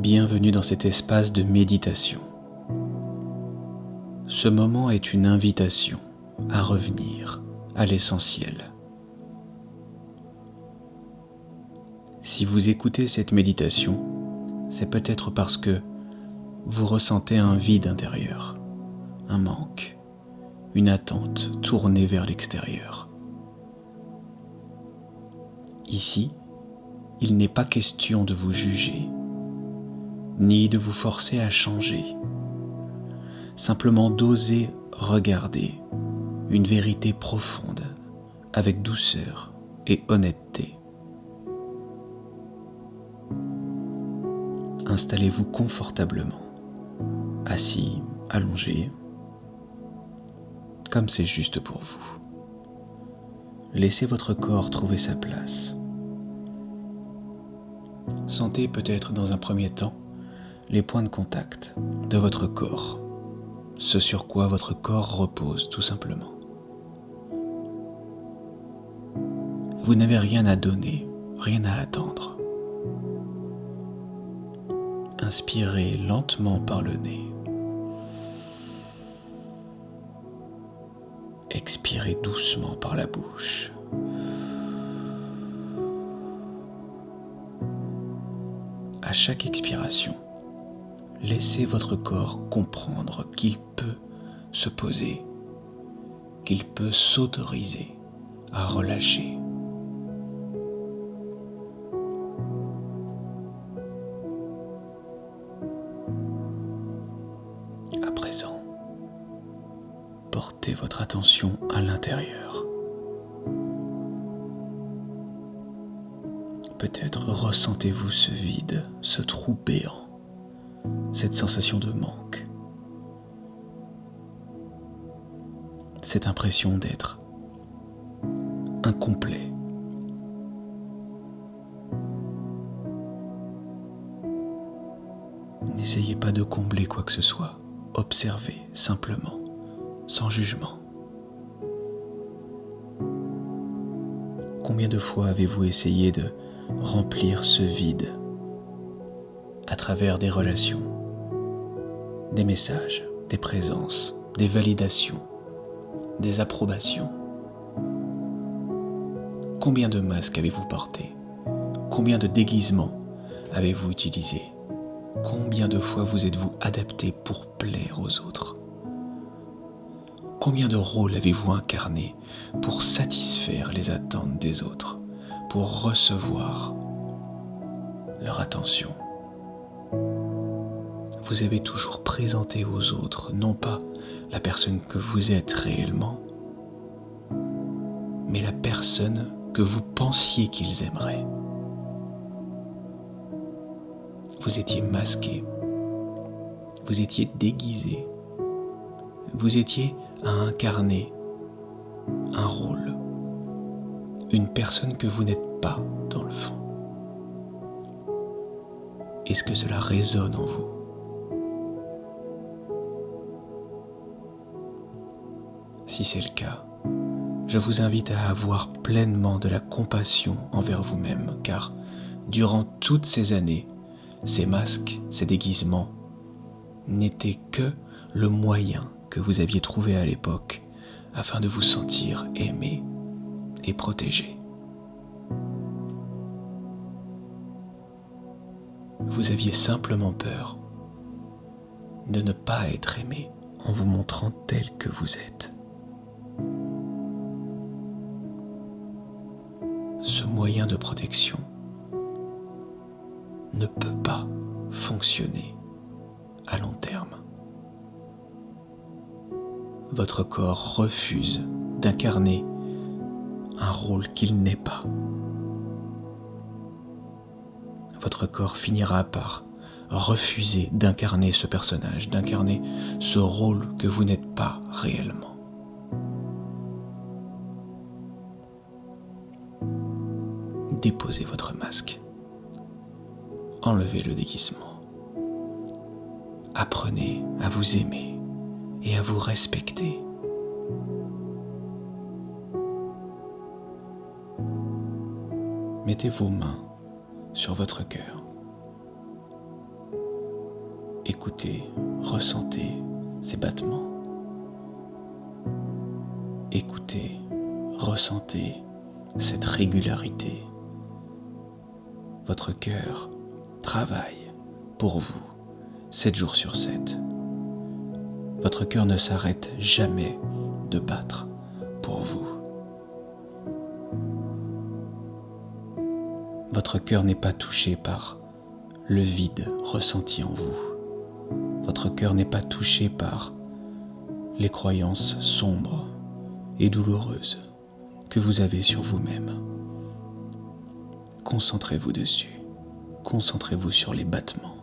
Bienvenue dans cet espace de méditation. Ce moment est une invitation à revenir à l'essentiel. Si vous écoutez cette méditation, c'est peut-être parce que vous ressentez un vide intérieur, un manque, une attente tournée vers l'extérieur. Ici, il n'est pas question de vous juger, ni de vous forcer à changer, simplement d'oser regarder une vérité profonde avec douceur et honnêteté. Installez-vous confortablement, assis, allongé, comme c'est juste pour vous. Laissez votre corps trouver sa place. Sentez peut-être dans un premier temps les points de contact de votre corps, ce sur quoi votre corps repose tout simplement. Vous n'avez rien à donner, rien à attendre. Inspirez lentement par le nez. Expirez doucement par la bouche. À chaque expiration, laissez votre corps comprendre qu'il peut se poser, qu'il peut s'autoriser à relâcher. À présent, portez votre attention à l'intérieur. Peut-être ressentez-vous ce vide, ce trou béant, cette sensation de manque, cette impression d'être incomplet. N'essayez pas de combler quoi que ce soit, observez simplement, sans jugement. Combien de fois avez-vous essayé de remplir ce vide à travers des relations, des messages, des présences, des validations, des approbations? Combien de masques avez-vous porté? Combien de déguisements avez-vous utilisé? Combien de fois vous êtes-vous adapté pour plaire aux autres? Combien de rôles avez-vous incarné pour satisfaire les attentes des autres, pour recevoir leur attention? Vous avez toujours présenté aux autres, non pas la personne que vous êtes réellement, mais la personne que vous pensiez qu'ils aimeraient. Vous étiez masqué, vous étiez déguisé, vous étiez à incarner un rôle, une personne que vous n'êtes pas dans le fond. Est-ce que cela résonne en vous? Si c'est le cas, je vous invite à avoir pleinement de la compassion envers vous-même, car durant toutes ces années, ces masques, ces déguisements n'étaient que le moyen que vous aviez trouvé à l'époque afin de vous sentir aimé et protégé. Vous aviez simplement peur de ne pas être aimé en vous montrant tel que vous êtes. Ce moyen de protection ne peut pas fonctionner à long terme. Votre corps refuse d'incarner un rôle qu'il n'est pas. Votre corps finira par refuser d'incarner ce personnage, d'incarner ce rôle que vous n'êtes pas réellement. Déposez votre masque. Enlevez le déguisement. Apprenez à vous aimer et à vous respecter. Mettez vos mains sur votre cœur. Écoutez, ressentez ces battements. Écoutez, ressentez cette régularité. Votre cœur travaille pour vous 7 jours sur 7. Votre cœur ne s'arrête jamais de battre pour vous. Votre cœur n'est pas touché par le vide ressenti en vous. Votre cœur n'est pas touché par les croyances sombres et douloureuses que vous avez sur vous-même. Concentrez-vous dessus. Concentrez-vous sur les battements.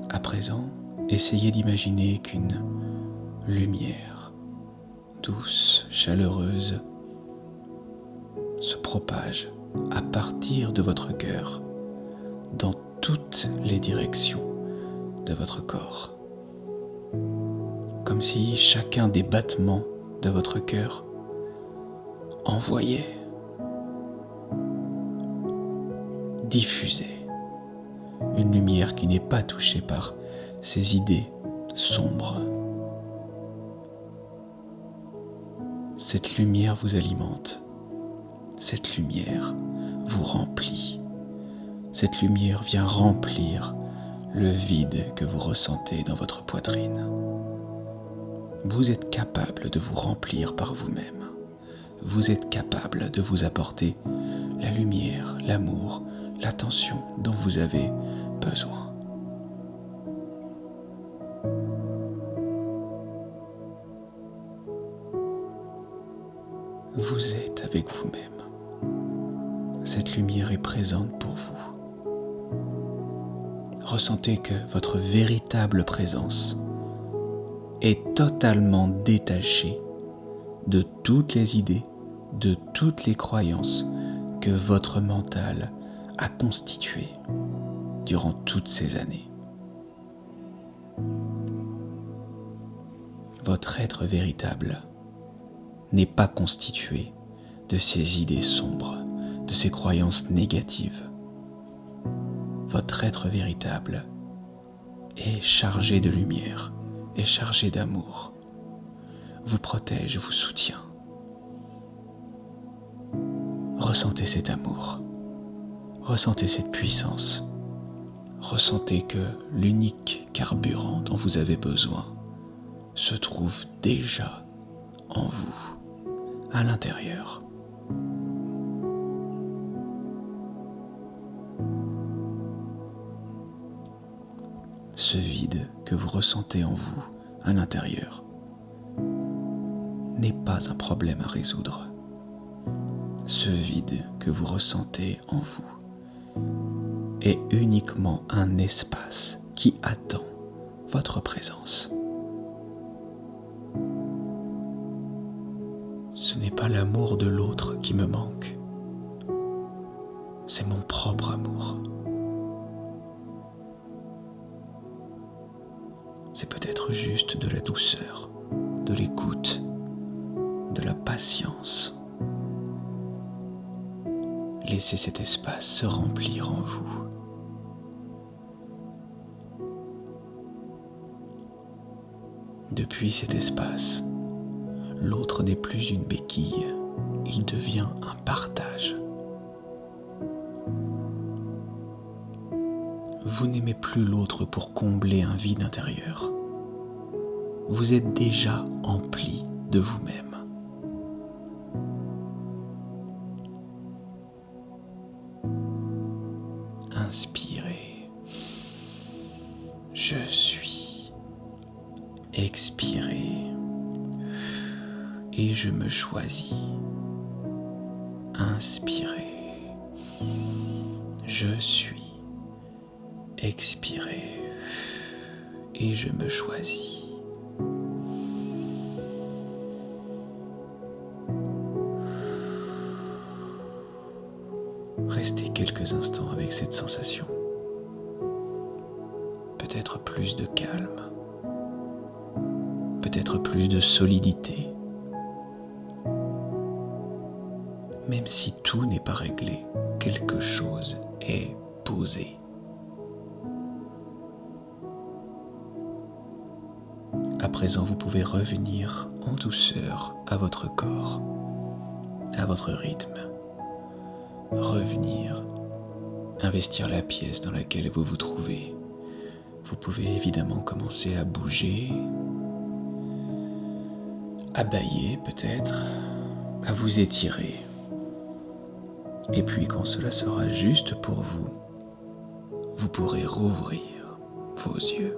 À présent, essayez d'imaginer qu'une lumière douce, chaleureuse, se propage à partir de votre cœur dans toutes les directions de votre corps. Comme si chacun des battements de votre cœur envoyait, diffusait une lumière qui n'est pas touchée par ces idées sombres. Cette lumière vous alimente, cette lumière vous remplit, cette lumière vient remplir le vide que vous ressentez dans votre poitrine. Vous êtes capable de vous remplir par vous-même. Vous êtes capable de vous apporter la lumière, l'amour, l'attention dont vous avez besoin. Vous êtes avec vous-même. Cette lumière est présente pour vous. Ressentez que votre véritable présence est totalement détachée de toutes les idées, de toutes les croyances que votre mental a constituées durant toutes ces années. Votre être véritable n'est pas constitué de ces idées sombres, de ces croyances négatives. Votre être véritable est chargé de lumière, est chargé d'amour, vous protège, vous soutient. Ressentez cet amour, ressentez cette puissance, ressentez que l'unique carburant dont vous avez besoin se trouve déjà en vous, à l'intérieur. Ce vide que vous ressentez en vous, à l'intérieur, n'est pas un problème à résoudre. Ce vide que vous ressentez en vous est uniquement un espace qui attend votre présence. Ce n'est pas l'amour de l'autre qui me manque, c'est mon propre amour. C'est peut-être juste de la douceur, de l'écoute, de la patience. Laissez cet espace se remplir en vous. Depuis cet espace, l'autre n'est plus une béquille, il devient un partage. Vous n'aimez plus l'autre pour combler un vide intérieur. Vous êtes déjà empli de vous-même. Inspirez. Je suis. Expirez. Et je me choisis. Inspirez. Je suis. Expirez. Et je me choisis. Restez quelques instants avec cette sensation. Peut-être plus de calme. Peut-être plus de solidité. même si tout n'est pas réglé, quelque chose est posé. À présent, vous pouvez revenir en douceur à votre corps, à votre rythme. Revenir, investir la pièce dans laquelle vous vous trouvez. Vous pouvez évidemment commencer à bouger, à bâiller peut-être, à vous étirer. Et puis quand cela sera juste pour vous, vous pourrez rouvrir vos yeux.